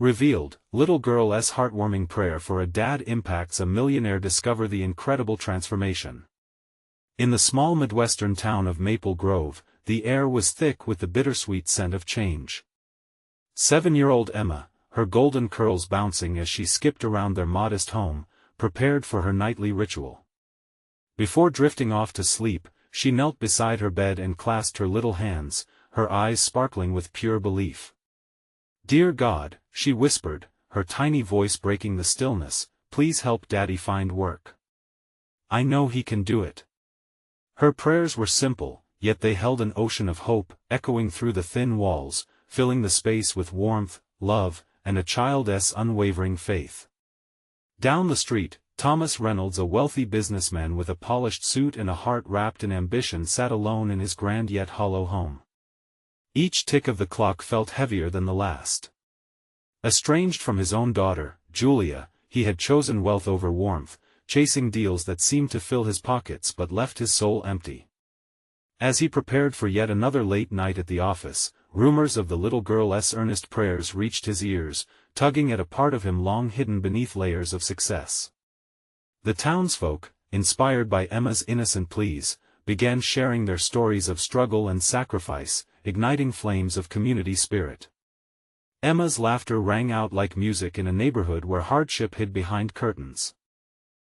Revealed, little girl's heartwarming prayer for a dad impacts a millionaire. Discover the incredible transformation. In the small Midwestern town of Maple Grove, the air was thick with the bittersweet scent of change. 7-year-old Emma, her golden curls bouncing as she skipped around their modest home, prepared for her nightly ritual. Before drifting off to sleep, she knelt beside her bed and clasped her little hands, her eyes sparkling with pure belief. "Dear God," she whispered, her tiny voice breaking the stillness, "please help Daddy find work. I know he can do it." Her prayers were simple, yet they held an ocean of hope, echoing through the thin walls, filling the space with warmth, love, and a child's unwavering faith. Down the street, Thomas Reynolds, a wealthy businessman with a polished suit and a heart wrapped in ambition, sat alone in his grand yet hollow home. Each tick of the clock felt heavier than the last. Estranged from his own daughter, Julia, he had chosen wealth over warmth, chasing deals that seemed to fill his pockets but left his soul empty. As he prepared for yet another late night at the office, rumors of the little girl's earnest prayers reached his ears, tugging at a part of him long hidden beneath layers of success. The townsfolk, inspired by Emma's innocent pleas, began sharing their stories of struggle and sacrifice, igniting flames of community spirit. Emma's laughter rang out like music in a neighborhood where hardship hid behind curtains.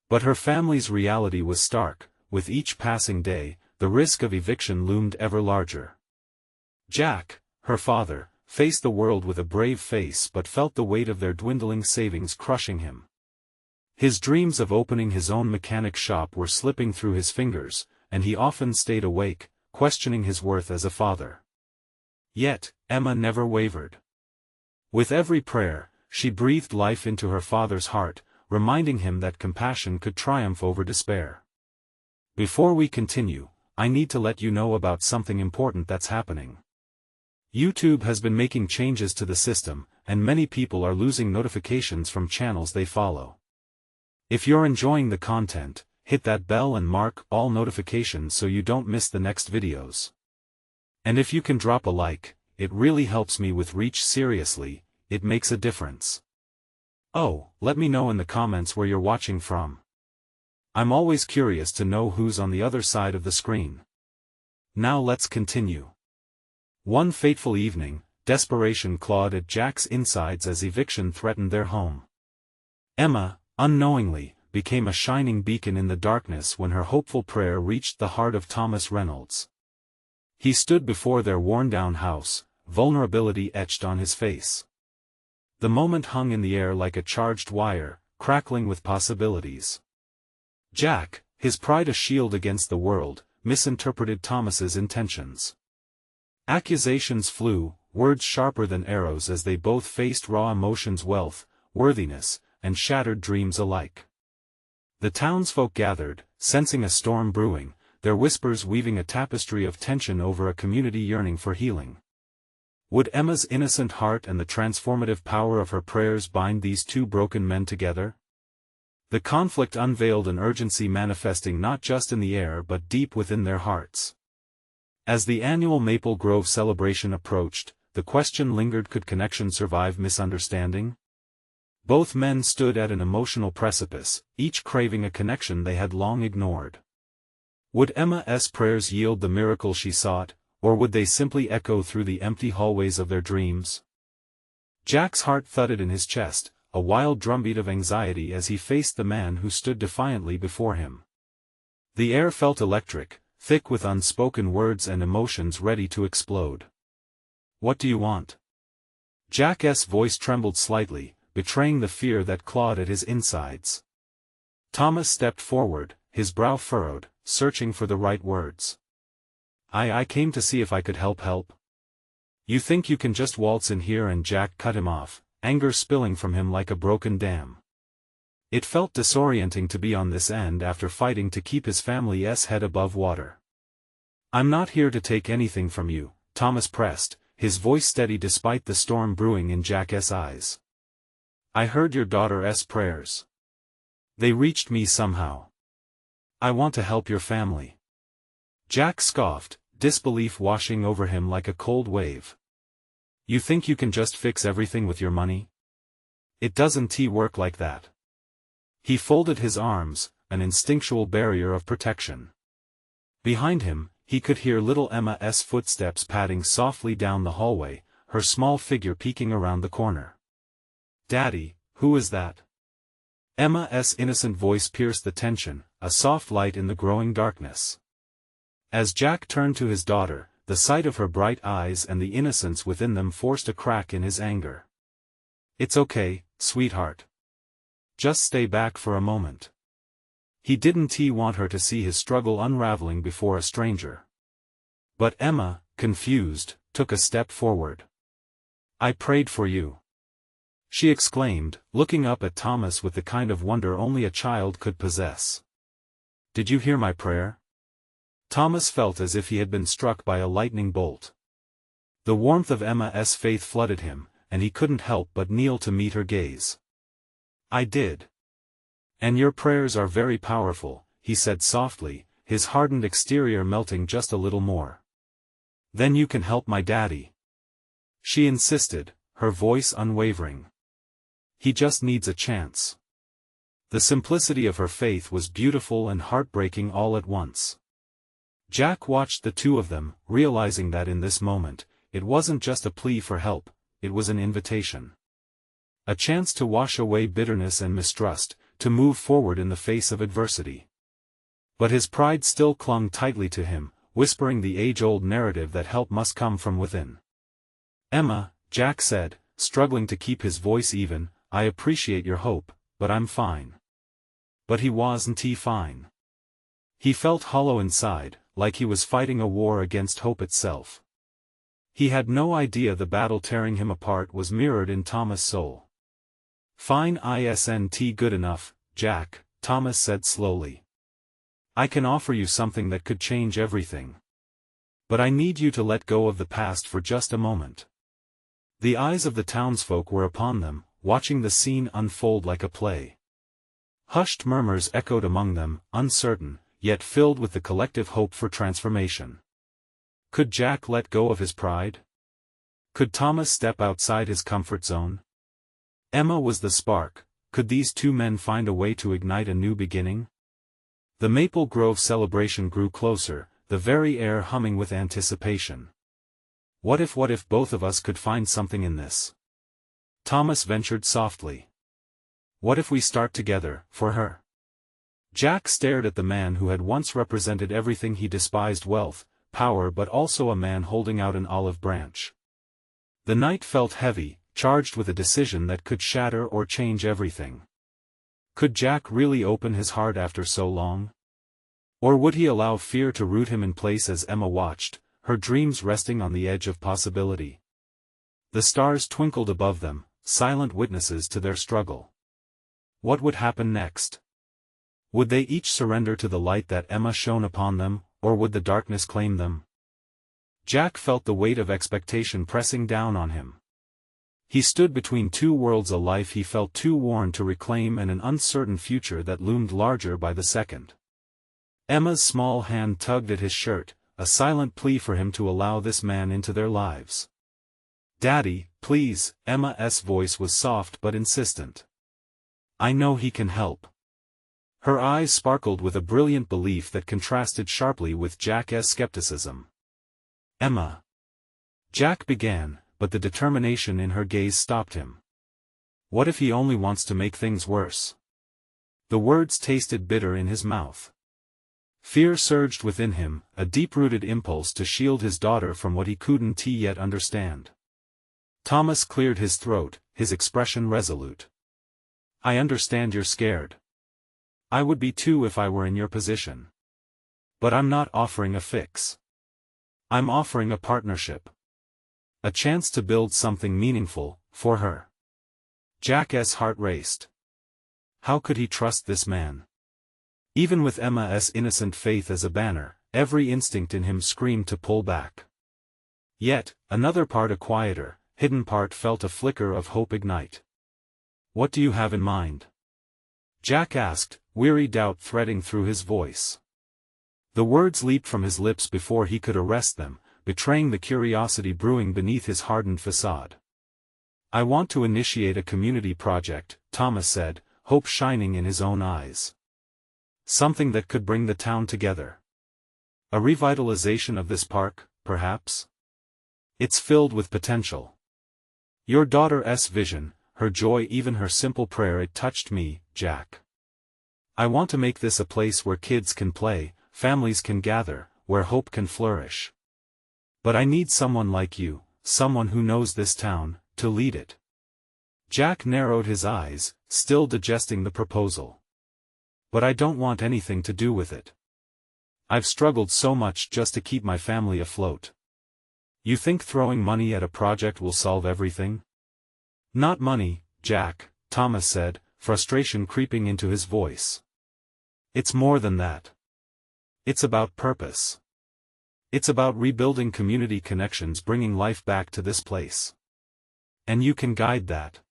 But her family's reality was stark. With each passing day, the risk of eviction loomed ever larger. Jack, her father, faced the world with a brave face but felt the weight of their dwindling savings crushing him. His dreams of opening his own mechanic shop were slipping through his fingers, and he often stayed awake, questioning his worth as a father. Yet, Emma never wavered. With every prayer, she breathed life into her father's heart, reminding him that compassion could triumph over despair. Before we continue, I need to let you know about something important that's happening. YouTube has been making changes to the system, and many people are losing notifications from channels they follow. If you're enjoying the content, hit that bell and mark all notifications so you don't miss the next videos. And if you can drop a like, it really helps me with reach. Seriously, it makes a difference. Oh, let me know in the comments where you're watching from. I'm always curious to know who's on the other side of the screen. Now let's continue. One fateful evening, desperation clawed at Jack's insides as eviction threatened their home. Emma, unknowingly, became a shining beacon in the darkness when her hopeful prayer reached the heart of Thomas Reynolds. He stood before their worn-down house, vulnerability etched on his face. The moment hung in the air like a charged wire, crackling with possibilities. Jack, his pride a shield against the world, misinterpreted Thomas's intentions. Accusations flew, words sharper than arrows, as they both faced raw emotions, wealth, worthiness, and shattered dreams alike. The townsfolk gathered, sensing a storm brewing, their whispers weaving a tapestry of tension over a community yearning for healing. Would Emma's innocent heart and the transformative power of her prayers bind these two broken men together? The conflict unveiled an urgency manifesting not just in the air but deep within their hearts. As the annual Maple Grove celebration approached, the question lingered: could connection survive misunderstanding? Both men stood at an emotional precipice, each craving a connection they had long ignored. Would Emma's prayers yield the miracle she sought, or would they simply echo through the empty hallways of their dreams? Jack's heart thudded in his chest, a wild drumbeat of anxiety as he faced the man who stood defiantly before him. The air felt electric, thick with unspoken words and emotions ready to explode. "What do you want?" Jack's voice trembled slightly, betraying the fear that clawed at his insides. Thomas stepped forward, his brow furrowed, searching for the right words. I came to see if I could help. You think you can just waltz in here?" And Jack cut him off, anger spilling from him like a broken dam. It felt disorienting to be on this end after fighting to keep his family's head above water. "I'm not here to take anything from you," Thomas pressed, his voice steady despite the storm brewing in Jack's eyes. "I heard your daughter's prayers. They reached me somehow. I want to help your family." Jack scoffed, disbelief washing over him like a cold wave. "You think you can just fix everything with your money? It doesn't work like that. He folded his arms, an instinctual barrier of protection. Behind him, he could hear little Emma's footsteps padding softly down the hallway, her small figure peeking around the corner. "Daddy, who is that?" Emma's innocent voice pierced the tension, a soft light in the growing darkness. As Jack turned to his daughter, the sight of her bright eyes and the innocence within them forced a crack in his anger. "It's okay, sweetheart. Just stay back for a moment." He didn't want her to see his struggle unraveling before a stranger. But Emma, confused, took a step forward. "I prayed for you," she exclaimed, looking up at Thomas with the kind of wonder only a child could possess. "Did you hear my prayer?" Thomas felt as if he had been struck by a lightning bolt. The warmth of Emma's faith flooded him, and he couldn't help but kneel to meet her gaze. "I did. And your prayers are very powerful," he said softly, his hardened exterior melting just a little more. "Then you can help my daddy," she insisted, her voice unwavering. "He just needs a chance." The simplicity of her faith was beautiful and heartbreaking all at once. Jack watched the two of them, realizing that in this moment, it wasn't just a plea for help, it was an invitation. A chance to wash away bitterness and mistrust, to move forward in the face of adversity. But his pride still clung tightly to him, whispering the age-old narrative that help must come from within. "Emma," Jack said, struggling to keep his voice even, "I appreciate your hope, but I'm fine." But he wasn't fine. He felt hollow inside, like he was fighting a war against hope itself. He had no idea the battle tearing him apart was mirrored in Thomas' soul. "Fine isn't good enough, Jack," Thomas said slowly. "I can offer you something that could change everything. But I need you to let go of the past for just a moment." The eyes of the townsfolk were upon them, watching the scene unfold like a play. Hushed murmurs echoed among them, uncertain, yet filled with the collective hope for transformation. Could Jack let go of his pride? Could Thomas step outside his comfort zone? Emma was the spark. Could these two men find a way to ignite a new beginning? The Maple Grove celebration grew closer, the very air humming with anticipation. What if both of us could find something in this?" Thomas ventured softly. "What if we start together, for her?" Jack stared at the man who had once represented everything he despised: wealth, power, but also a man holding out an olive branch. The night felt heavy, charged with a decision that could shatter or change everything. Could Jack really open his heart after so long? Or would he allow fear to root him in place as Emma watched, her dreams resting on the edge of possibility? The stars twinkled above them, silent witnesses to their struggle. What would happen next? Would they each surrender to the light that Emma shone upon them, or would the darkness claim them? Jack felt the weight of expectation pressing down on him. He stood between two worlds: a life he felt too worn to reclaim and an uncertain future that loomed larger by the second. Emma's small hand tugged at his shirt, a silent plea for him to allow this man into their lives. "Daddy, please," Emma's voice was soft but insistent. "I know he can help." Her eyes sparkled with a brilliant belief that contrasted sharply with Jack's skepticism. "Emma," Jack began, but the determination in her gaze stopped him. "What if he only wants to make things worse?" The words tasted bitter in his mouth. Fear surged within him, a deep-rooted impulse to shield his daughter from what he couldn't yet understand. Thomas cleared his throat, his expression resolute. "I understand you're scared. I would be too if I were in your position. But I'm not offering a fix. I'm offering a partnership. A chance to build something meaningful, for her." Jack's heart raced. How could he trust this man? Even with Emma's innocent faith as a banner, every instinct in him screamed to pull back. Yet, another part, a quieter, hidden part, felt a flicker of hope ignite. "What do you have in mind?" Jack asked, weary doubt threading through his voice. The words leaped from his lips before he could arrest them, betraying the curiosity brewing beneath his hardened facade. I want to initiate a community project, Thomas said, hope shining in his own eyes. Something that could bring the town together. A revitalization of this park, perhaps? It's filled with potential. Your daughter's vision, her joy, even her simple prayer, it touched me, Jack. I want to make this a place where kids can play, families can gather, where hope can flourish. But I need someone like you, someone who knows this town, to lead it. Jack narrowed his eyes, still digesting the proposal. But I don't want anything to do with it. I've struggled so much just to keep my family afloat. You think throwing money at a project will solve everything? Not money, Jack, Thomas said, frustration creeping into his voice. It's more than that. It's about purpose. It's about rebuilding community connections, bringing life back to this place. And you can guide that.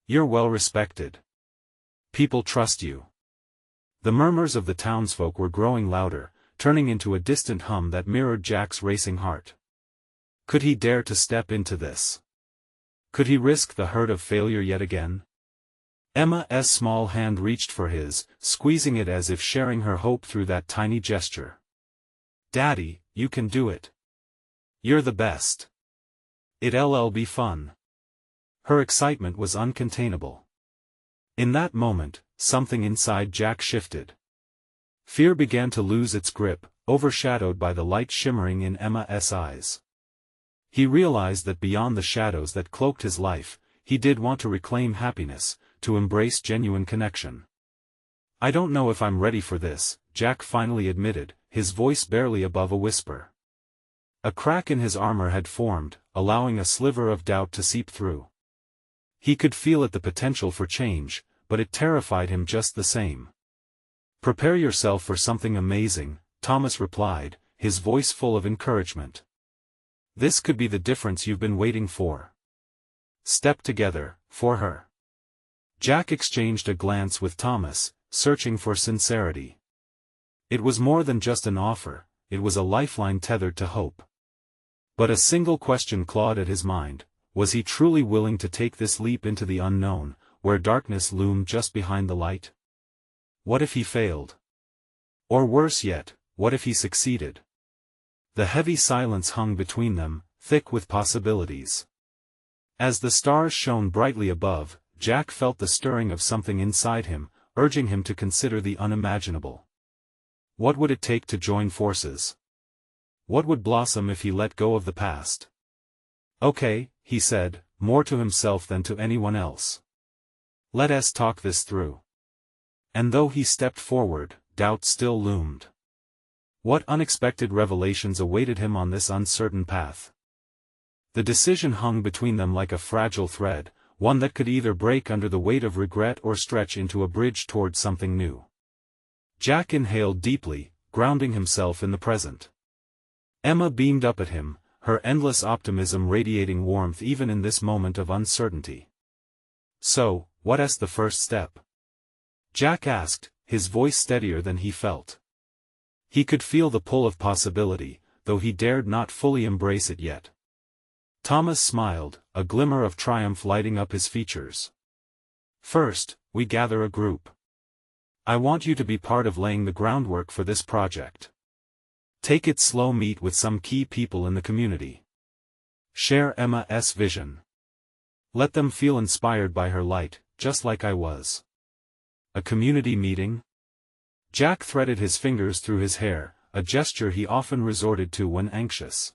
You're well respected. People trust you. The murmurs of the townsfolk were growing louder, turning into a distant hum that mirrored Jack's racing heart. Could he dare to step into this? Could he risk the hurt of failure yet again? Emma's small hand reached for his, squeezing it as if sharing her hope through that tiny gesture. Daddy, you can do it. You're the best. It'll be fun. Her excitement was uncontainable. In that moment, something inside Jack shifted. Fear began to lose its grip, overshadowed by the light shimmering in Emma's eyes. He realized that beyond the shadows that cloaked his life, he did want to reclaim happiness, to embrace genuine connection. I don't know if I'm ready for this, Jack finally admitted, his voice barely above a whisper. A crack in his armor had formed, allowing a sliver of doubt to seep through. He could feel the potential for change, but it terrified him just the same. Prepare yourself for something amazing, Thomas replied, his voice full of encouragement. This could be the difference you've been waiting for. Step together, for her. Jack exchanged a glance with Thomas, searching for sincerity. It was more than just an offer, it was a lifeline tethered to hope. But a single question clawed at his mind: was he truly willing to take this leap into the unknown, where darkness loomed just behind the light? What if he failed? Or worse yet, what if he succeeded? The heavy silence hung between them, thick with possibilities. As the stars shone brightly above, Jack felt the stirring of something inside him, urging him to consider the unimaginable. What would it take to join forces? What would blossom if he let go of the past? Okay, he said, more to himself than to anyone else. Let us talk this through. And though he stepped forward, doubt still loomed. What unexpected revelations awaited him on this uncertain path? The decision hung between them like a fragile thread, one that could either break under the weight of regret or stretch into a bridge toward something new. Jack inhaled deeply, grounding himself in the present. Emma beamed up at him, her endless optimism radiating warmth even in this moment of uncertainty. So, what's the first step? Jack asked, his voice steadier than he felt. He could feel the pull of possibility, though he dared not fully embrace it yet. Thomas smiled, a glimmer of triumph lighting up his features. First, we gather a group. I want you to be part of laying the groundwork for this project. Take it slow, meet with some key people in the community. Share Emma's vision. Let them feel inspired by her light, just like I was. A community meeting? Jack threaded his fingers through his hair, a gesture he often resorted to when anxious.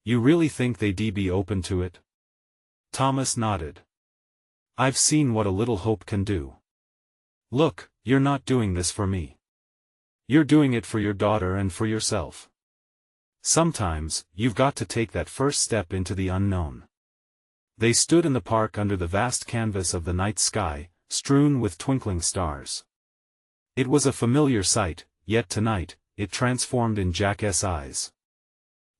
You really think they'd be open to it? Thomas nodded. I've seen what a little hope can do. Look, you're not doing this for me. You're doing it for your daughter and for yourself. Sometimes, you've got to take that first step into the unknown. They stood in the park under the vast canvas of the night sky, strewn with twinkling stars. It was a familiar sight, yet tonight, it transformed in Jack's eyes.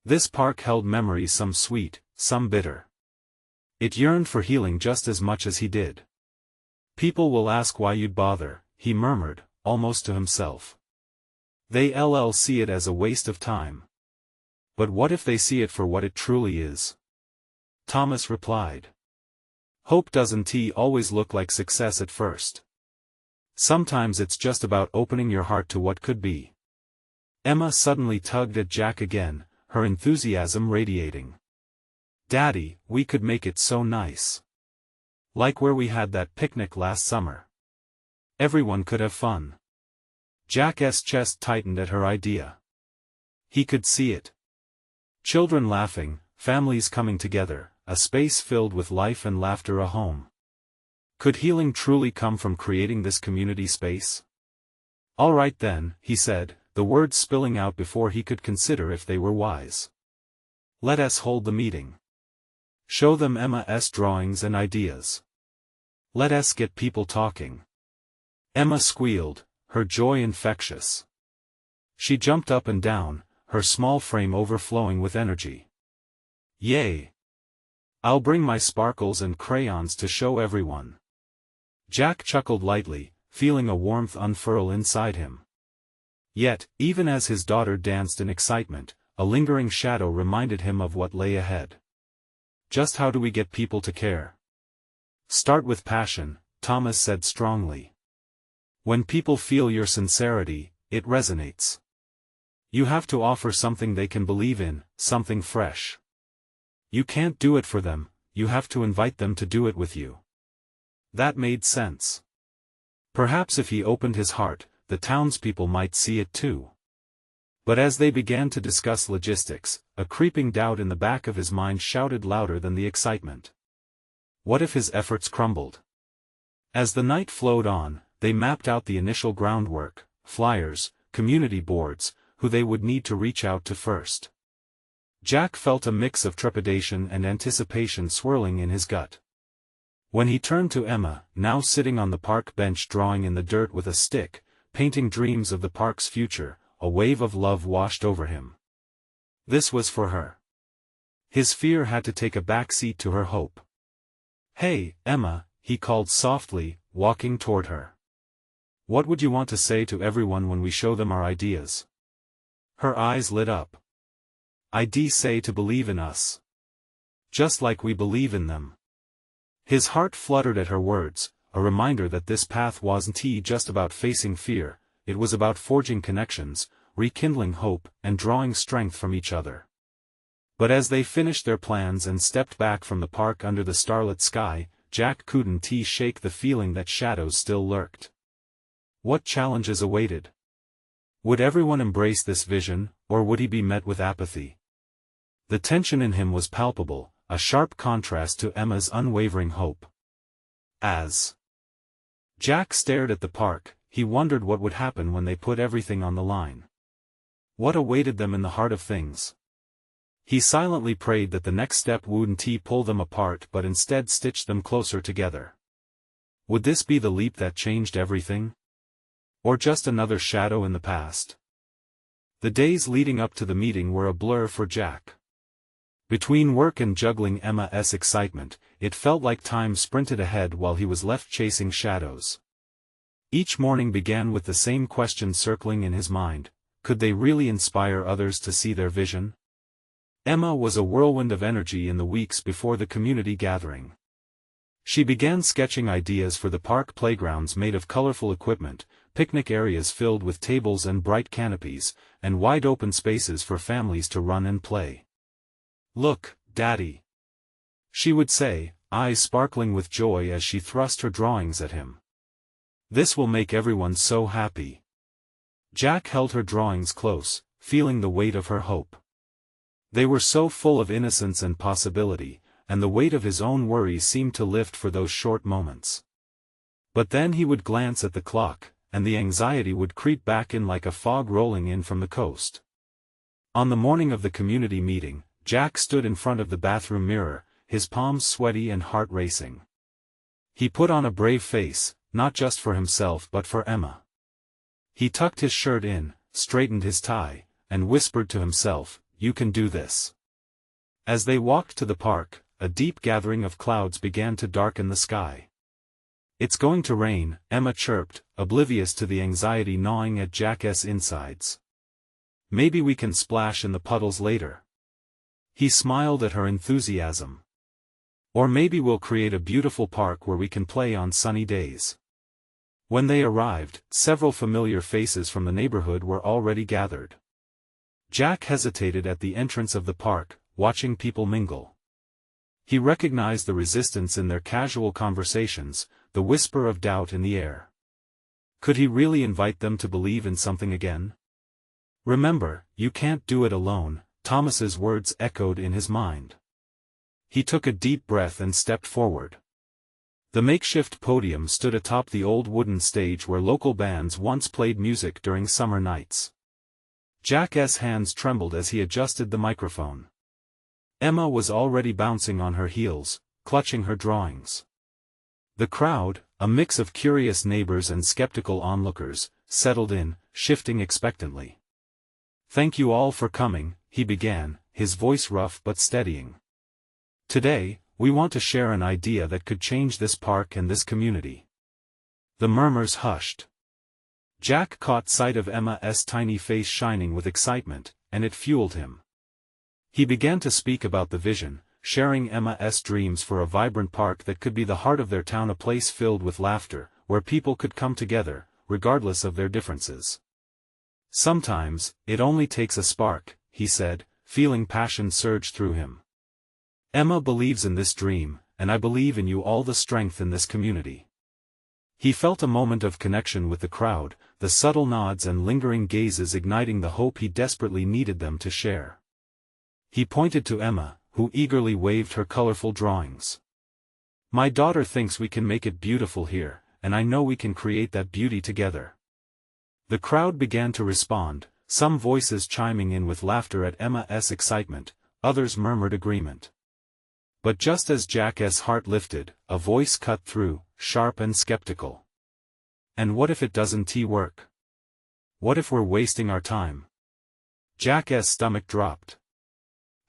This park held memories, some sweet, some bitter. It yearned for healing just as much as he did. People will ask why you'd bother, he murmured, almost to himself. They'll see it as a waste of time. But what if they see it for what it truly is? Thomas replied. Hope doesn't always look like success at first. Sometimes it's just about opening your heart to what could be. Emma suddenly tugged at Jack again, her enthusiasm radiating. Daddy, we could make it so nice. Like where we had that picnic last summer. Everyone could have fun. Jack's chest tightened at her idea. He could see it. Children laughing, families coming together, a space filled with life and laughter, a home. Could healing truly come from creating this community space? All right then, he said, the words spilling out before he could consider if they were wise. Let us hold the meeting. Show them Emma's drawings and ideas. Let us get people talking. Emma squealed, her joy infectious. She jumped up and down, her small frame overflowing with energy. Yay! I'll bring my sparkles and crayons to show everyone. Jack chuckled lightly, feeling a warmth unfurl inside him. Yet, even as his daughter danced in excitement, a lingering shadow reminded him of what lay ahead. Just how do we get people to care? Start with passion, Thomas said strongly. When people feel your sincerity, it resonates. You have to offer something they can believe in, something fresh. You can't do it for them, you have to invite them to do it with you. That made sense. Perhaps if he opened his heart, the townspeople might see it too. But as they began to discuss logistics, a creeping doubt in the back of his mind shouted louder than the excitement. What if his efforts crumbled? As the night flowed on, they mapped out the initial groundwork, flyers, community boards, who they would need to reach out to first. Jack felt a mix of trepidation and anticipation swirling in his gut. When he turned to Emma, now sitting on the park bench drawing in the dirt with a stick, painting dreams of the park's future, a wave of love washed over him. This was for her. His fear had to take a back seat to her hope. Hey, Emma, he called softly, walking toward her. What would you want to say to everyone when we show them our ideas? Her eyes lit up. I'd say to believe in us. Just like we believe in them. His heart fluttered at her words, a reminder that this path wasn't just about facing fear, it was about forging connections, rekindling hope, and drawing strength from each other. But as they finished their plans and stepped back from the park under the starlit sky, Jack couldn't shake the feeling that shadows still lurked. What challenges awaited? Would everyone embrace this vision, or would he be met with apathy? The tension in him was palpable, a sharp contrast to Emma's unwavering hope. As Jack stared at the park, he wondered what would happen when they put everything on the line. What awaited them in the heart of things? He silently prayed that the next step wouldn't pull them apart but instead stitch them closer together. Would this be the leap that changed everything? Or just another shadow in the past? The days leading up to the meeting were a blur for Jack. Between work and juggling Emma's excitement, it felt like time sprinted ahead while he was left chasing shadows. Each morning began with the same question circling in his mind: could they really inspire others to see their vision? Emma was a whirlwind of energy in the weeks before the community gathering. She began sketching ideas for the park playgrounds made of colorful equipment, picnic areas filled with tables and bright canopies, and wide-open spaces for families to run and play. "Look, Daddy," she would say, eyes sparkling with joy as she thrust her drawings at him. "This will make everyone so happy." Jack held her drawings close, feeling the weight of her hope. They were so full of innocence and possibility, and the weight of his own worries seemed to lift for those short moments. But then he would glance at the clock, and the anxiety would creep back in like a fog rolling in from the coast. On the morning of the community meeting, Jack stood in front of the bathroom mirror, his palms sweaty and heart racing. He put on a brave face, not just for himself but for Emma. He tucked his shirt in, straightened his tie, and whispered to himself, "You can do this." As they walked to the park, a deep gathering of clouds began to darken the sky. "It's going to rain," Emma chirped, oblivious to the anxiety gnawing at Jack's insides. "Maybe we can splash in the puddles later." He smiled at her enthusiasm. Or maybe we'll create a beautiful park where we can play on sunny days. When they arrived, several familiar faces from the neighborhood were already gathered. Jack hesitated at the entrance of the park, watching people mingle. He recognized the resistance in their casual conversations, the whisper of doubt in the air. Could he really invite them to believe in something again? "Remember, you can't do it alone," Thomas's words echoed in his mind. He took a deep breath and stepped forward. The makeshift podium stood atop the old wooden stage where local bands once played music during summer nights. Jack's hands trembled as he adjusted the microphone. Emma was already bouncing on her heels, clutching her drawings. The crowd, a mix of curious neighbors and skeptical onlookers, settled in, shifting expectantly. "Thank you all for coming," he began, his voice rough but steadying. "Today, we want to share an idea that could change this park and this community." The murmurs hushed. Jack caught sight of Emma's tiny face shining with excitement, and it fueled him. He began to speak about the vision, sharing Emma's dreams for a vibrant park that could be the heart of their town, a place filled with laughter, where people could come together, regardless of their differences. "Sometimes, it only takes a spark," he said, feeling passion surge through him. "Emma believes in this dream, and I believe in you all, the strength in this community." He felt a moment of connection with the crowd, the subtle nods and lingering gazes igniting the hope he desperately needed them to share. He pointed to Emma, who eagerly waved her colorful drawings. "My daughter thinks we can make it beautiful here, and I know we can create that beauty together." The crowd began to respond, some voices chiming in with laughter at Emma's excitement, others murmured agreement. But just as Jack's heart lifted, a voice cut through, sharp and skeptical. "And what if it doesn't work? What if we're wasting our time?" Jack's stomach dropped.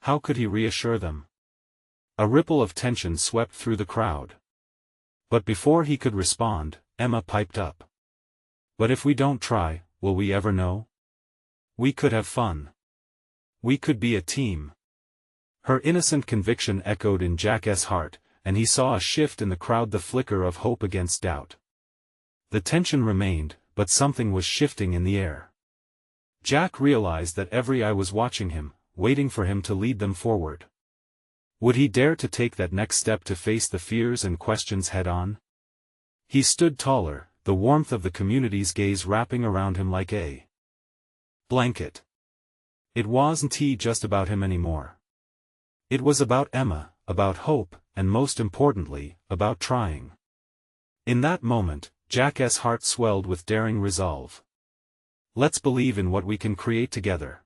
How could he reassure them? A ripple of tension swept through the crowd. But before he could respond, Emma piped up. "But if we don't try, will we ever know? We could have fun. We could be a team." Her innocent conviction echoed in Jack's heart, and he saw a shift in the crowd, the flicker of hope against doubt. The tension remained, but something was shifting in the air. Jack realized that every eye was watching him, waiting for him to lead them forward. Would he dare to take that next step, to face the fears and questions head-on? He stood taller, the warmth of the community's gaze wrapping around him like a blanket. It wasn't just about him anymore. It was about Emma, about hope, and most importantly, about trying. In that moment, Jack's heart swelled with daring resolve. "Let's believe in what we can create together."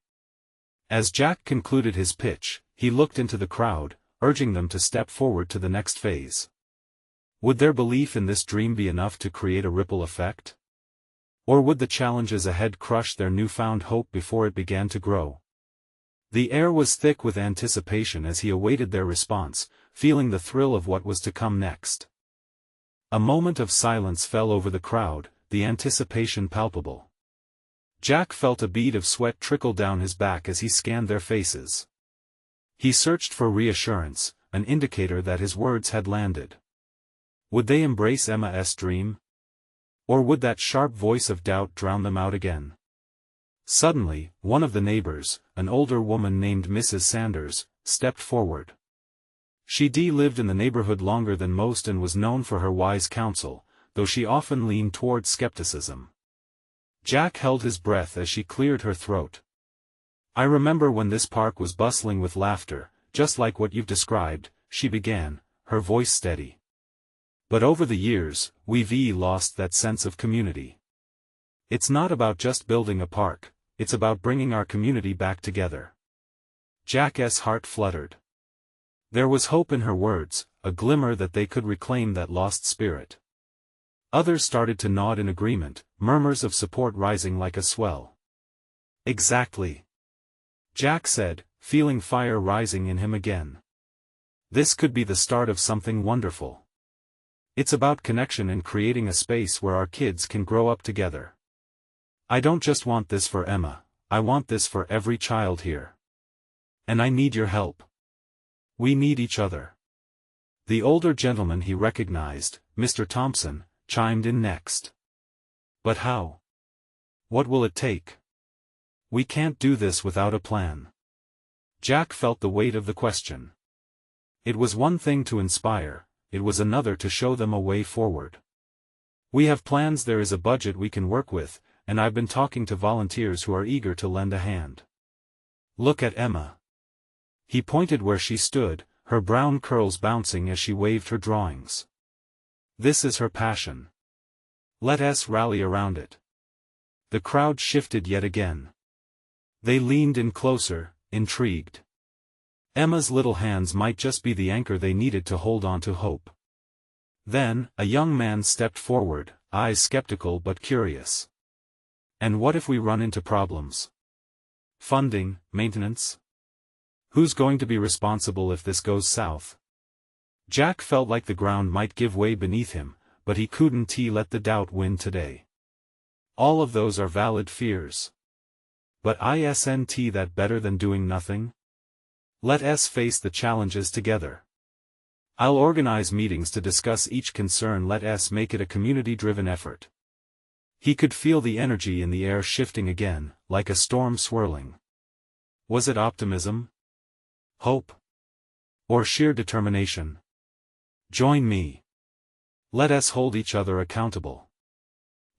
As Jack concluded his pitch, he looked into the crowd, urging them to step forward to the next phase. Would their belief in this dream be enough to create a ripple effect? Or would the challenges ahead crush their newfound hope before it began to grow? The air was thick with anticipation as he awaited their response, feeling the thrill of what was to come next. A moment of silence fell over the crowd, the anticipation palpable. Jack felt a bead of sweat trickle down his back as he scanned their faces. He searched for reassurance, an indicator that his words had landed. Would they embrace Emma's dream? Or would that sharp voice of doubt drown them out again? Suddenly, one of the neighbors, an older woman named Mrs. Sanders, stepped forward. She lived in the neighborhood longer than most and was known for her wise counsel, though she often leaned toward skepticism. Jack held his breath as she cleared her throat. "I remember when this park was bustling with laughter, just like what you've described," she began, her voice steady. "But over the years, we've lost that sense of community. It's not about just building a park, it's about bringing our community back together." Jack's heart fluttered. There was hope in her words, a glimmer that they could reclaim that lost spirit. Others started to nod in agreement, murmurs of support rising like a swell. "Exactly," Jack said, feeling fire rising in him again. "This could be the start of something wonderful. It's about connection and creating a space where our kids can grow up together. I don't just want this for Emma, I want this for every child here. And I need your help. We need each other." The older gentleman he recognized, Mr. Thompson, chimed in next. But how? What will it take? We can't do this without a plan. Jack felt the weight of the question. It was one thing to inspire, it was another to show them a way forward. We have plans, there is a budget we can work with, and I've been talking to volunteers who are eager to lend a hand. Look at Emma. He pointed where she stood, her brown curls bouncing as she waved her drawings. This is her passion. Let us rally around it. The crowd shifted yet again. They leaned in closer, intrigued. Emma's little hands might just be the anchor they needed to hold on to hope. Then, a young man stepped forward, eyes skeptical but curious. And what if we run into problems? Funding, maintenance? Who's going to be responsible if this goes south? Jack felt like the ground might give way beneath him, but he couldn't let the doubt win today. All of those are valid fears. But isn't that better than doing nothing? Let us face the challenges together. I'll organize meetings to discuss each concern, let us make it a community-driven effort. He could feel the energy in the air shifting again, like a storm swirling. Was it optimism? Hope? Or sheer determination? Join me. Let us hold each other accountable.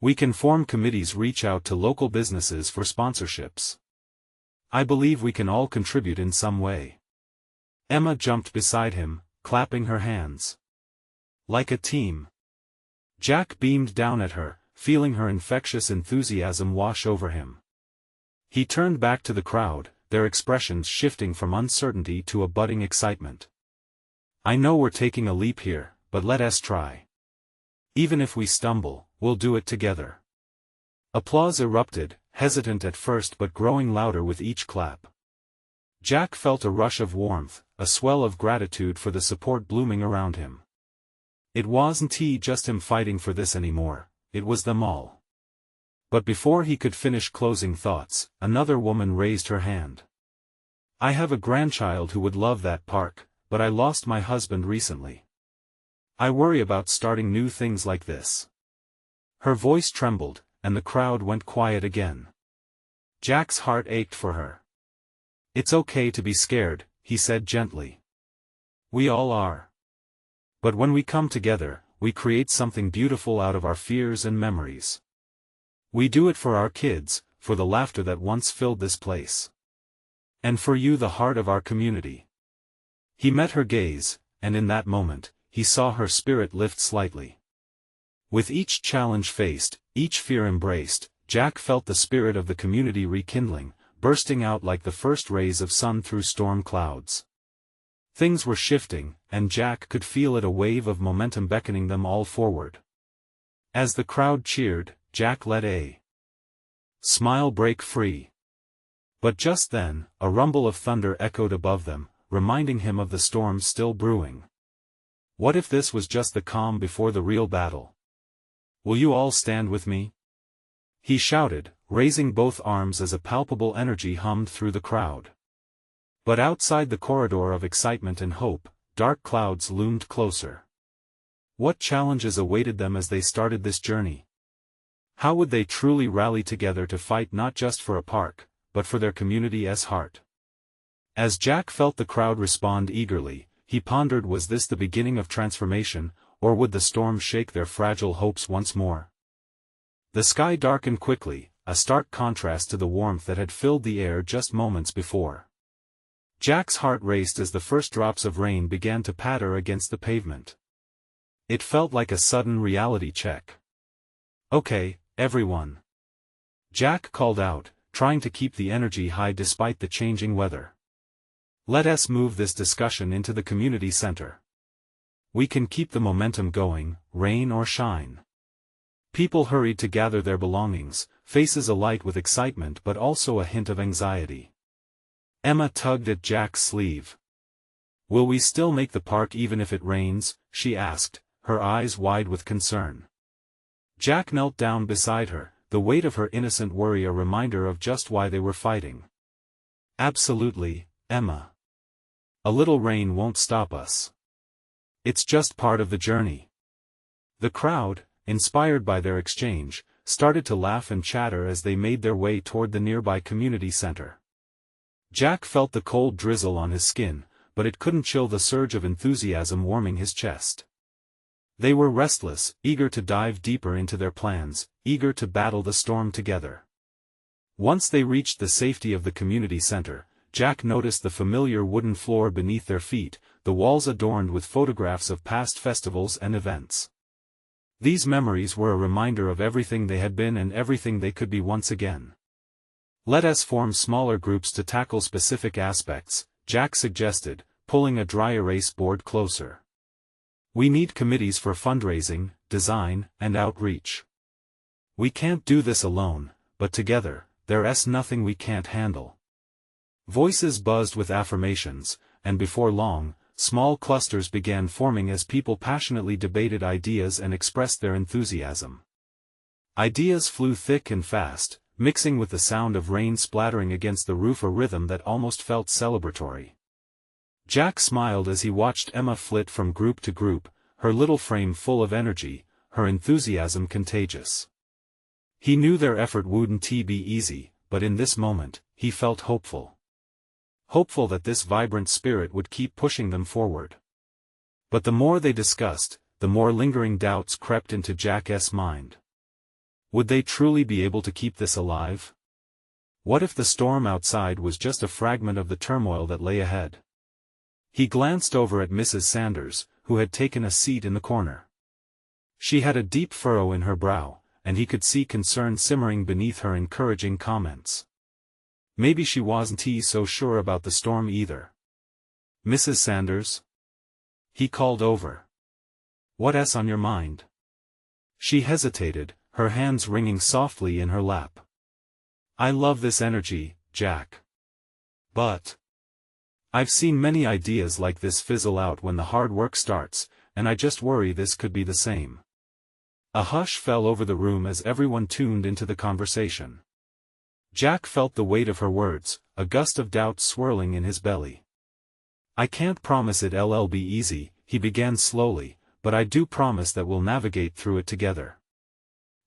We can form committees, reach out to local businesses for sponsorships. I believe we can all contribute in some way. Emma jumped beside him, clapping her hands. Like a team. Jack beamed down at her, feeling her infectious enthusiasm wash over him. He turned back to the crowd, their expressions shifting from uncertainty to a budding excitement. I know we're taking a leap here, but let us try. Even if we stumble, we'll do it together. Applause erupted, hesitant at first but growing louder with each clap. Jack felt a rush of warmth, a swell of gratitude for the support blooming around him. It wasn't just him fighting for this anymore, it was them all. But before he could finish closing thoughts, another woman raised her hand. I have a grandchild who would love that park, but I lost my husband recently. I worry about starting new things like this. Her voice trembled, and the crowd went quiet again. Jack's heart ached for her. It's okay to be scared, he said gently. We all are. But when we come together, we create something beautiful out of our fears and memories. We do it for our kids, for the laughter that once filled this place. And for you, the heart of our community. He met her gaze, and in that moment, he saw her spirit lift slightly. With each challenge faced, each fear embraced, Jack felt the spirit of the community rekindling, bursting out like the first rays of sun through storm clouds. Things were shifting, and Jack could feel it, a wave of momentum beckoning them all forward. As the crowd cheered, Jack let a smile break free. But just then, a rumble of thunder echoed above them, reminding him of the storm still brewing. What if this was just the calm before the real battle? Will you all stand with me? He shouted, raising both arms as a palpable energy hummed through the crowd. But outside the corridor of excitement and hope, dark clouds loomed closer. What challenges awaited them as they started this journey? How would they truly rally together to fight not just for a park, but for their community's heart? As Jack felt the crowd respond eagerly, he pondered, was this the beginning of transformation, or would the storm shake their fragile hopes once more? The sky darkened quickly, a stark contrast to the warmth that had filled the air just moments before. Jack's heart raced as the first drops of rain began to patter against the pavement. It felt like a sudden reality check. Okay, everyone. Jack called out, trying to keep the energy high despite the changing weather. Let us move this discussion into the community center. We can keep the momentum going, rain or shine. People hurried to gather their belongings, faces alight with excitement but also a hint of anxiety. Emma tugged at Jack's sleeve. Will we still make the park even if it rains? She asked, her eyes wide with concern. Jack knelt down beside her, the weight of her innocent worry a reminder of just why they were fighting. Absolutely, Emma. A little rain won't stop us. It's just part of the journey. The crowd, inspired by their exchange, started to laugh and chatter as they made their way toward the nearby community center. Jack felt the cold drizzle on his skin, but it couldn't chill the surge of enthusiasm warming his chest. They were restless, eager to dive deeper into their plans, eager to battle the storm together. Once they reached the safety of the community center, Jack noticed the familiar wooden floor beneath their feet, the walls adorned with photographs of past festivals and events. These memories were a reminder of everything they had been and everything they could be once again. Let us form smaller groups to tackle specific aspects, Jack suggested, pulling a dry erase board closer. We need committees for fundraising, design, and outreach. We can't do this alone, but together, there's nothing we can't handle. Voices buzzed with affirmations, and before long, small clusters began forming as people passionately debated ideas and expressed their enthusiasm. Ideas flew thick and fast, mixing with the sound of rain splattering against the roof, a rhythm that almost felt celebratory. Jack smiled as he watched Emma flit from group to group, her little frame full of energy, her enthusiasm contagious. He knew their effort wouldn't be easy, but in this moment, he felt hopeful. Hopeful that this vibrant spirit would keep pushing them forward. But the more they discussed, the more lingering doubts crept into Jack's mind. Would they truly be able to keep this alive? What if the storm outside was just a fragment of the turmoil that lay ahead? He glanced over at Mrs. Sanders, who had taken a seat in the corner. She had a deep furrow in her brow, and he could see concern simmering beneath her encouraging comments. Maybe she wasn't so sure about the storm either. Mrs. Sanders? He called over. What's on your mind? She hesitated, her hands ringing softly in her lap. I love this energy, Jack. But I've seen many ideas like this fizzle out when the hard work starts, and I just worry this could be the same. A hush fell over the room as everyone tuned into the conversation. Jack felt the weight of her words, a gust of doubt swirling in his belly. I can't promise it'll be easy, he began slowly, but I do promise that we'll navigate through it together.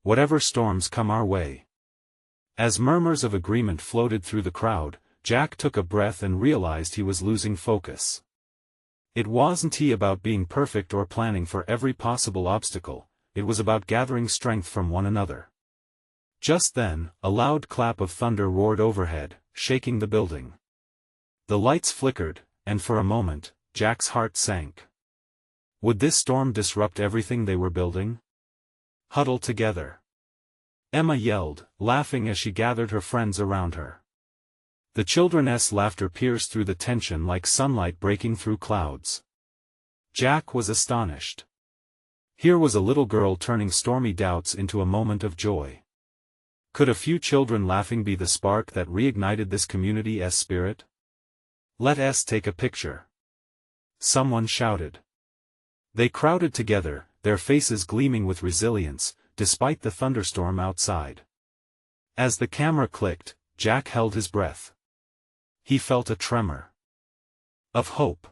Whatever storms come our way. As murmurs of agreement floated through the crowd, Jack took a breath and realized he was losing focus. It wasn't about being perfect or planning for every possible obstacle, it was about gathering strength from one another. Just then, a loud clap of thunder roared overhead, shaking the building. The lights flickered, and for a moment, Jack's heart sank. Would this storm disrupt everything they were building? Huddle together. Emma yelled, laughing as she gathered her friends around her. The children's laughter pierced through the tension like sunlight breaking through clouds. Jack was astonished. Here was a little girl turning stormy doubts into a moment of joy. Could a few children laughing be the spark that reignited this community's spirit? Let's take a picture. Someone shouted. They crowded together, their faces gleaming with resilience, despite the thunderstorm outside. As the camera clicked, Jack held his breath. He felt a tremor of hope.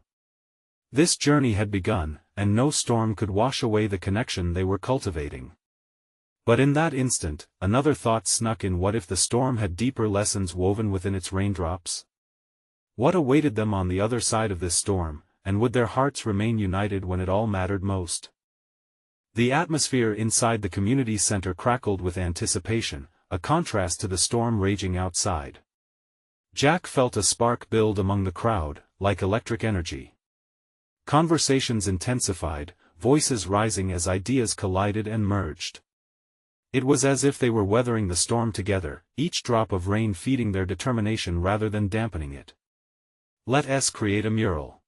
This journey had begun, and no storm could wash away the connection they were cultivating. But in that instant, another thought snuck in. What if the storm had deeper lessons woven within its raindrops? What awaited them on the other side of this storm, and would their hearts remain united when it all mattered most? The atmosphere inside the community center crackled with anticipation, a contrast to the storm raging outside. Jack felt a spark build among the crowd, like electric energy. Conversations intensified, voices rising as ideas collided and merged. It was as if they were weathering the storm together, each drop of rain feeding their determination rather than dampening it. Let's create a mural.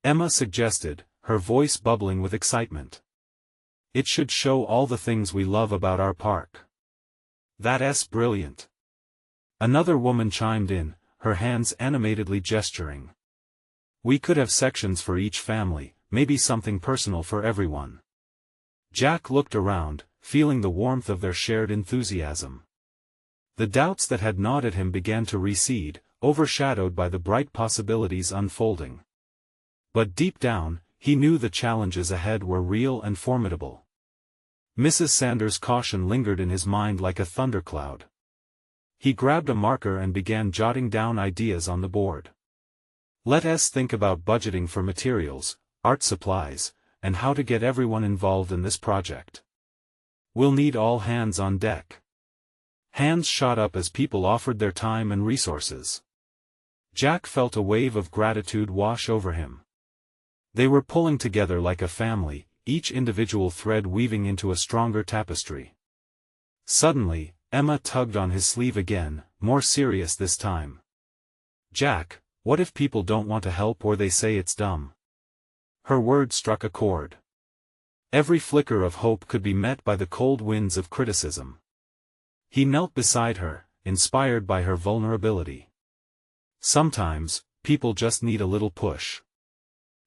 Emma suggested, her voice bubbling with excitement. It should show all the things we love about our park. That's brilliant. Another woman chimed in, her hands animatedly gesturing. We could have sections for each family, maybe something personal for everyone. Jack looked around, feeling the warmth of their shared enthusiasm. The doubts that had gnawed at him began to recede, overshadowed by the bright possibilities unfolding. But deep down, he knew the challenges ahead were real and formidable. Mrs. Sanders' caution lingered in his mind like a thundercloud. He grabbed a marker and began jotting down ideas on the board. Let us think about budgeting for materials, art supplies, and how to get everyone involved in this project. We'll need all hands on deck. Hands shot up as people offered their time and resources. Jack felt a wave of gratitude wash over him. They were pulling together like a family, each individual thread weaving into a stronger tapestry. Suddenly, Emma tugged on his sleeve again, more serious this time. "Jack, what if people don't want to help or they say it's dumb?" Her words struck a chord. Every flicker of hope could be met by the cold winds of criticism. He knelt beside her, inspired by her vulnerability. Sometimes, people just need a little push.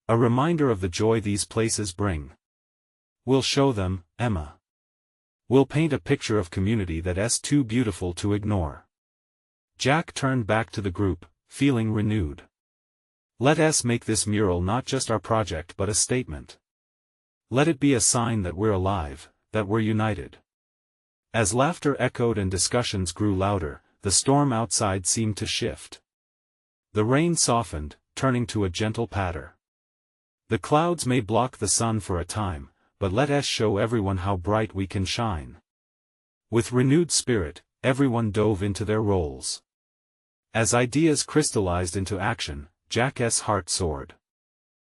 A reminder of the joy these places bring. We'll show them, Emma. We'll paint a picture of community that's too beautiful to ignore. Jack turned back to the group, feeling renewed. Let us make this mural not just our project but a statement. Let it be a sign that we're alive, that we're united. As laughter echoed and discussions grew louder, the storm outside seemed to shift. The rain softened, turning to a gentle patter. The clouds may block the sun for a time, but let us show everyone how bright we can shine. With renewed spirit, everyone dove into their roles. As ideas crystallized into action, Jack's heart soared.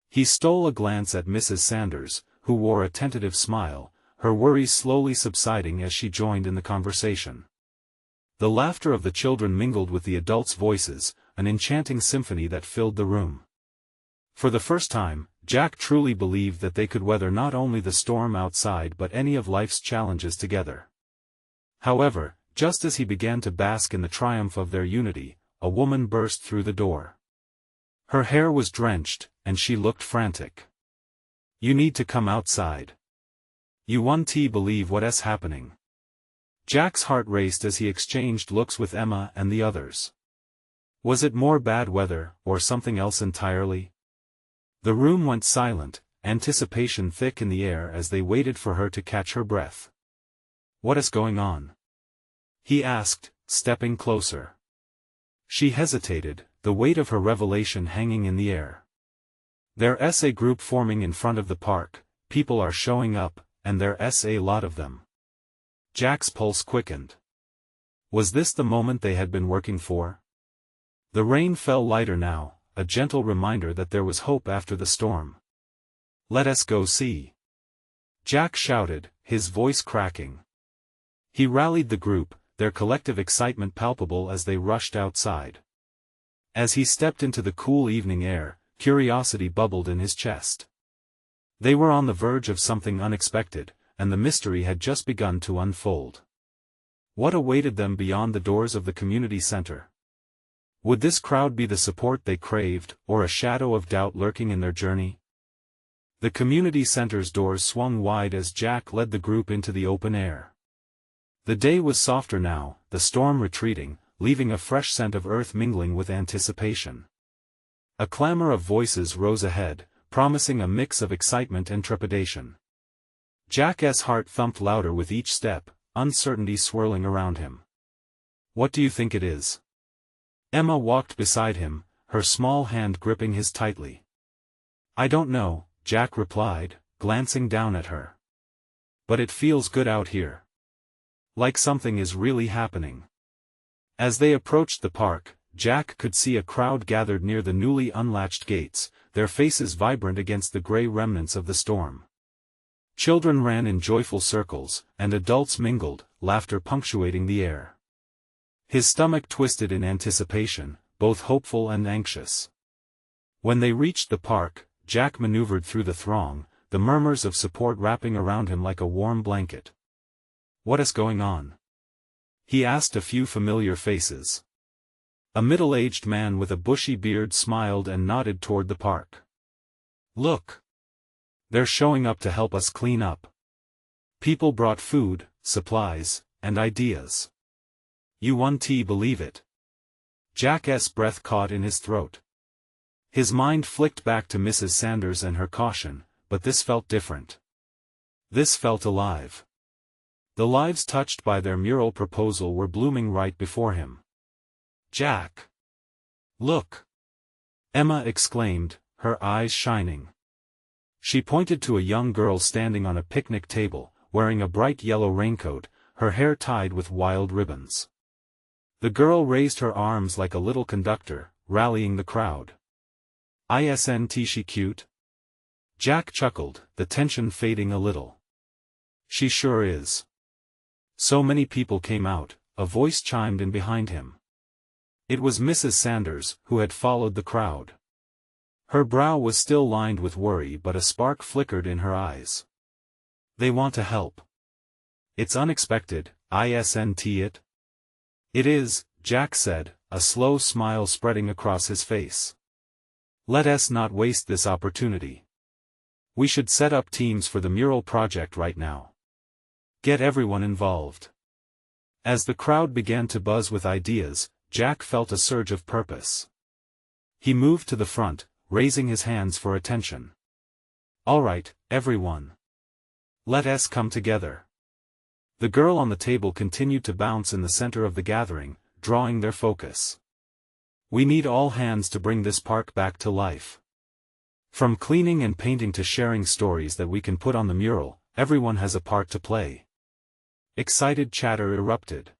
He stole a glance at Mrs. Sanders, who wore a tentative smile, her worries slowly subsiding as she joined in the conversation. The laughter of the children mingled with the adults' voices, an enchanting symphony that filled the room. For the first time, Jack truly believed that they could weather not only the storm outside but any of life's challenges together. However, just as he began to bask in the triumph of their unity, a woman burst through the door. Her hair was drenched, and she looked frantic. "You need to come outside. You won't believe what's happening." Jack's heart raced as he exchanged looks with Emma and the others. Was it more bad weather, or something else entirely? The room went silent, anticipation thick in the air as they waited for her to catch her breath. "What is going on?" he asked, stepping closer. She hesitated, the weight of her revelation hanging in the air. "There's a group forming in front of the park, people are showing up, and there's a lot of them." Jack's pulse quickened. Was this the moment they had been working for? The rain fell lighter now, a gentle reminder that there was hope after the storm. "Let us go see," Jack shouted, his voice cracking. He rallied the group, their collective excitement palpable as they rushed outside. As he stepped into the cool evening air, curiosity bubbled in his chest. They were on the verge of something unexpected, and the mystery had just begun to unfold. What awaited them beyond the doors of the community center? Would this crowd be the support they craved, or a shadow of doubt lurking in their journey? The community center's doors swung wide as Jack led the group into the open air. The day was softer now, the storm retreating, leaving a fresh scent of earth mingling with anticipation. A clamor of voices rose ahead, promising a mix of excitement and trepidation. Jack's heart thumped louder with each step, uncertainty swirling around him. "What do you think it is?" Emma walked beside him, her small hand gripping his tightly. "I don't know," Jack replied, glancing down at her. "But it feels good out here. Like something is really happening." As they approached the park, Jack could see a crowd gathered near the newly unlatched gates, their faces vibrant against the gray remnants of the storm. Children ran in joyful circles, and adults mingled, laughter punctuating the air. His stomach twisted in anticipation, both hopeful and anxious. When they reached the park, Jack maneuvered through the throng, the murmurs of support wrapping around him like a warm blanket. "What is going on?" he asked a few familiar faces. A middle-aged man with a bushy beard smiled and nodded toward the park. "Look! They're showing up to help us clean up." People brought food, supplies, and ideas. "You won't believe it." Jack's breath caught in his throat. His mind flicked back to Mrs. Sanders and her caution, but this felt different. This felt alive. The lives touched by their mural proposal were blooming right before him. "Jack! Look!" Emma exclaimed, her eyes shining. She pointed to a young girl standing on a picnic table, wearing a bright yellow raincoat, her hair tied with wild ribbons. The girl raised her arms like a little conductor, rallying the crowd. "Isn't she cute?" Jack chuckled, the tension fading a little. "She sure is." So many people came out, a voice chimed in behind him. It was Mrs. Sanders, who had followed the crowd. Her brow was still lined with worry, but a spark flickered in her eyes. "They want to help. It's unexpected, isn't it?" "It is," Jack said, a slow smile spreading across his face. "Let us not waste this opportunity. We should set up teams for the mural project right now. Get everyone involved." As the crowd began to buzz with ideas, Jack felt a surge of purpose. He moved to the front, raising his hands for attention. "All right, everyone. Let us come together." The girl on the table continued to bounce in the center of the gathering, drawing their focus. "We need all hands to bring this park back to life. From cleaning and painting to sharing stories that we can put on the mural, everyone has a part to play." Excited chatter erupted.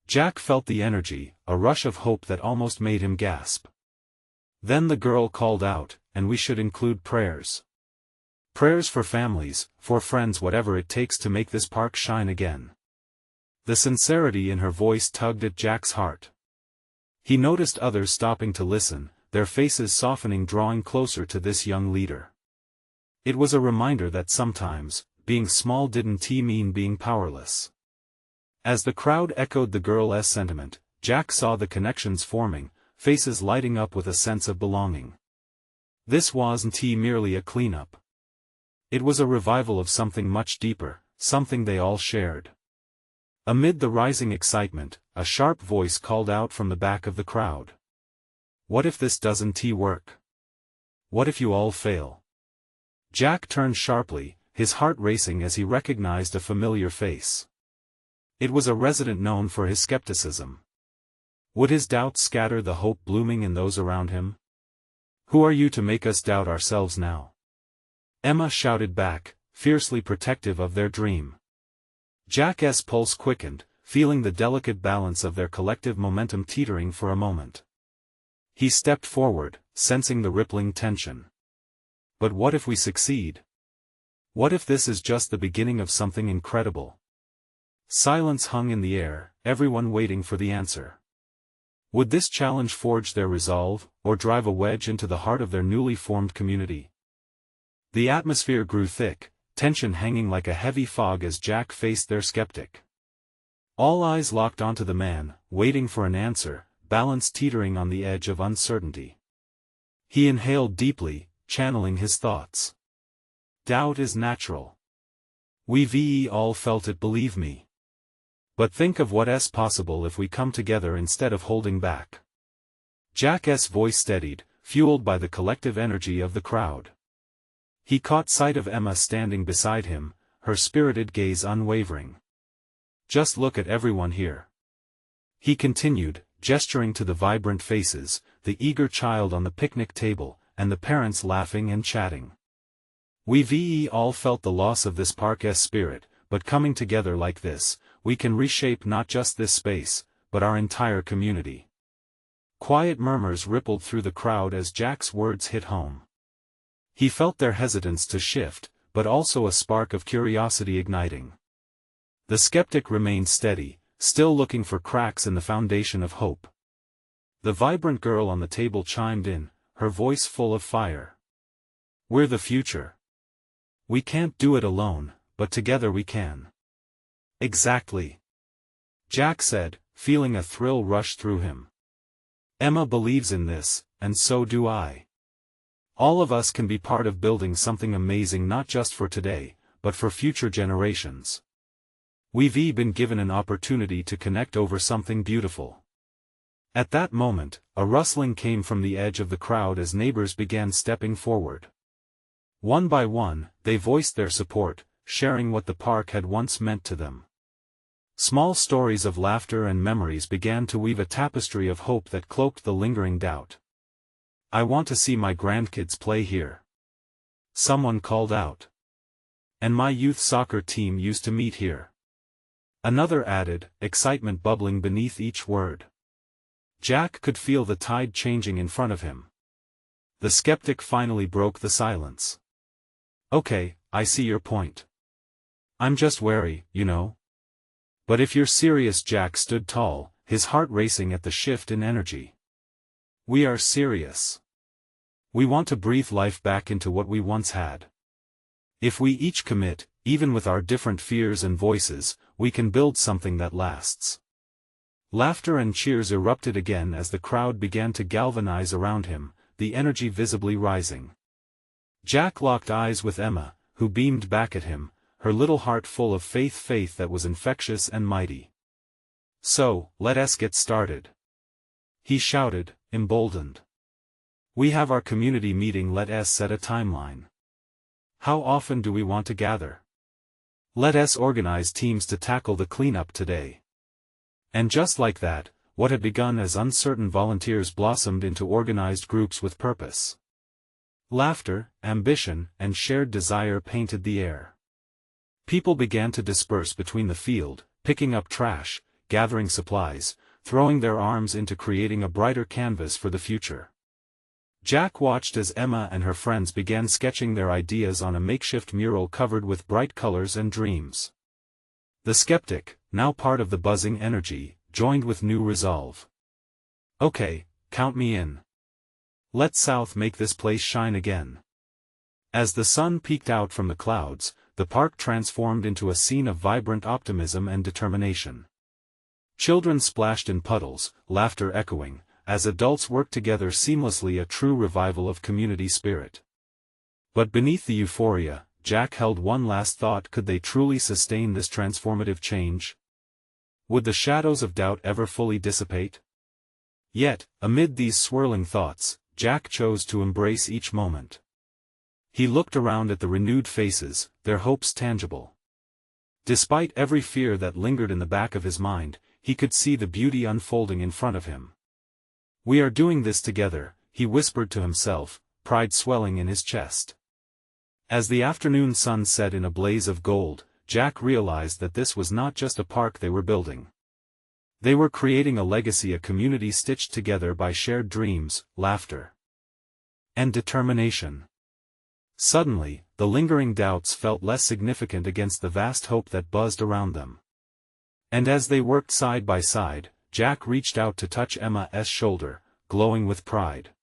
Jack felt the energy, a rush of hope that almost made him gasp. Then the girl called out, "And we should include prayers. Prayers for families, for friends, whatever it takes to make this park shine again." The sincerity in her voice tugged at Jack's heart. He noticed others stopping to listen, their faces softening, drawing closer to this young leader. It was a reminder that sometimes, being small didn't mean being powerless. As the crowd echoed the girl's sentiment, Jack saw the connections forming, faces lighting up with a sense of belonging. This wasn't merely a cleanup. It was a revival of something much deeper, something they all shared. Amid the rising excitement, a sharp voice called out from the back of the crowd. "What if this doesn't work? What if you all fail?" Jack turned sharply, his heart racing as he recognized a familiar face. It was a resident known for his skepticism. Would his doubts scatter the hope blooming in those around him? "Who are you to make us doubt ourselves now?" Emma shouted back, fiercely protective of their dream. Jack's pulse quickened, feeling the delicate balance of their collective momentum teetering for a moment. He stepped forward, sensing the rippling tension. "But what if we succeed? What if this is just the beginning of something incredible?" Silence hung in the air, everyone waiting for the answer. Would this challenge forge their resolve, or drive a wedge into the heart of their newly formed community? The atmosphere grew thick, tension hanging like a heavy fog as Jack faced their skeptic. All eyes locked onto the man, waiting for an answer, balance teetering on the edge of uncertainty. He inhaled deeply, channeling his thoughts. "Doubt is natural. We've all felt it, believe me. But think of what's possible if we come together instead of holding back." Jack's voice steadied, fueled by the collective energy of the crowd. He caught sight of Emma standing beside him, her spirited gaze unwavering. "Just look at everyone here," he continued, gesturing to the vibrant faces, the eager child on the picnic table, and the parents laughing and chatting. "We've all felt the loss of this park's spirit, but coming together like this, we can reshape not just this space, but our entire community." Quiet murmurs rippled through the crowd as Jack's words hit home. He felt their hesitance to shift, but also a spark of curiosity igniting. The skeptic remained steady, still looking for cracks in the foundation of hope. The vibrant girl on the table chimed in, her voice full of fire. "We're the future. We can't do it alone, but together we can." "Exactly," Jack said, feeling a thrill rush through him. "Emma believes in this, and so do I. All of us can be part of building something amazing, not just for today, but for future generations. We've been given an opportunity to connect over something beautiful. At that moment, a rustling came from the edge of the crowd as neighbors began stepping forward. One by one, they voiced their support, sharing what the park had once meant to them. Small stories of laughter and memories began to weave a tapestry of hope that cloaked the lingering doubt. "I want to see my grandkids play here," someone called out. "And my youth soccer team used to meet here," another added, excitement bubbling beneath each word. Jack could feel the tide changing in front of him. The skeptic finally broke the silence. "Okay, I see your point. I'm just wary, you know." "But if you're serious," Jack stood tall, his heart racing at the shift in energy. "We are serious. We want to breathe life back into what we once had. If we each commit, even with our different fears and voices, we can build something that lasts." Laughter and cheers erupted again as the crowd began to galvanize around him, the energy visibly rising. Jack locked eyes with Emma, who beamed back at him, her little heart full of faith that was infectious and mighty. "So, let us get started," he shouted, emboldened. "We have our community meeting. Let us set a timeline. How often do we want to gather? Let us organize teams to tackle the cleanup today." And just like that, what had begun as uncertain volunteers blossomed into organized groups with purpose. Laughter, ambition, and shared desire painted the air. People began to disperse between the field, picking up trash, gathering supplies, throwing their arms into creating a brighter canvas for the future. Jack watched as Emma and her friends began sketching their ideas on a makeshift mural covered with bright colors and dreams. The skeptic, now part of the buzzing energy, joined with new resolve. "Okay, count me in. Let South make this place shine again." As the sun peeked out from the clouds, the park transformed into a scene of vibrant optimism and determination. Children splashed in puddles, laughter echoing, as adults worked together seamlessly, a true revival of community spirit. But beneath the euphoria, Jack held one last thought: could they truly sustain this transformative change? Would the shadows of doubt ever fully dissipate? Yet, amid these swirling thoughts, Jack chose to embrace each moment. He looked around at the renewed faces, their hopes tangible. Despite every fear that lingered in the back of his mind, he could see the beauty unfolding in front of him. "We are doing this together," he whispered to himself, pride swelling in his chest. As the afternoon sun set in a blaze of gold, Jack realized that this was not just a park they were building. They were creating a legacy, a community stitched together by shared dreams, laughter, and determination. Suddenly, the lingering doubts felt less significant against the vast hope that buzzed around them. And as they worked side by side, Jack reached out to touch Emma's shoulder, glowing with pride.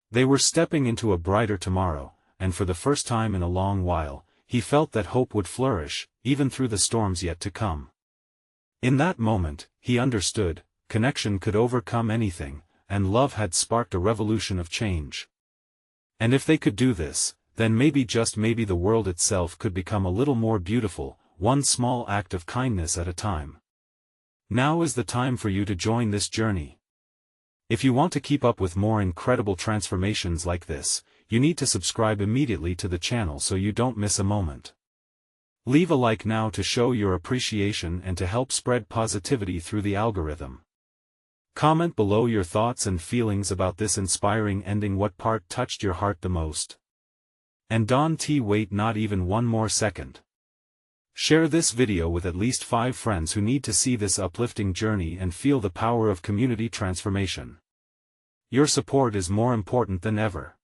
They were stepping into a brighter tomorrow, and for the first time in a long while, he felt that hope would flourish, even through the storms yet to come. In that moment, he understood, connection could overcome anything, and love had sparked a revolution of change. And if they could do this, then maybe, just maybe, the world itself could become a little more beautiful, one small act of kindness at a time. Now is the time for you to join this journey. If you want to keep up with more incredible transformations like this, you need to subscribe immediately to the channel so you don't miss a moment. Leave a like now to show your appreciation and to help spread positivity through the algorithm. Comment below your thoughts and feelings about this inspiring ending. What part touched your heart the most? And wait not even one more second. Share this video with at least 5 friends who need to see this uplifting journey and feel the power of community transformation. Your support is more important than ever.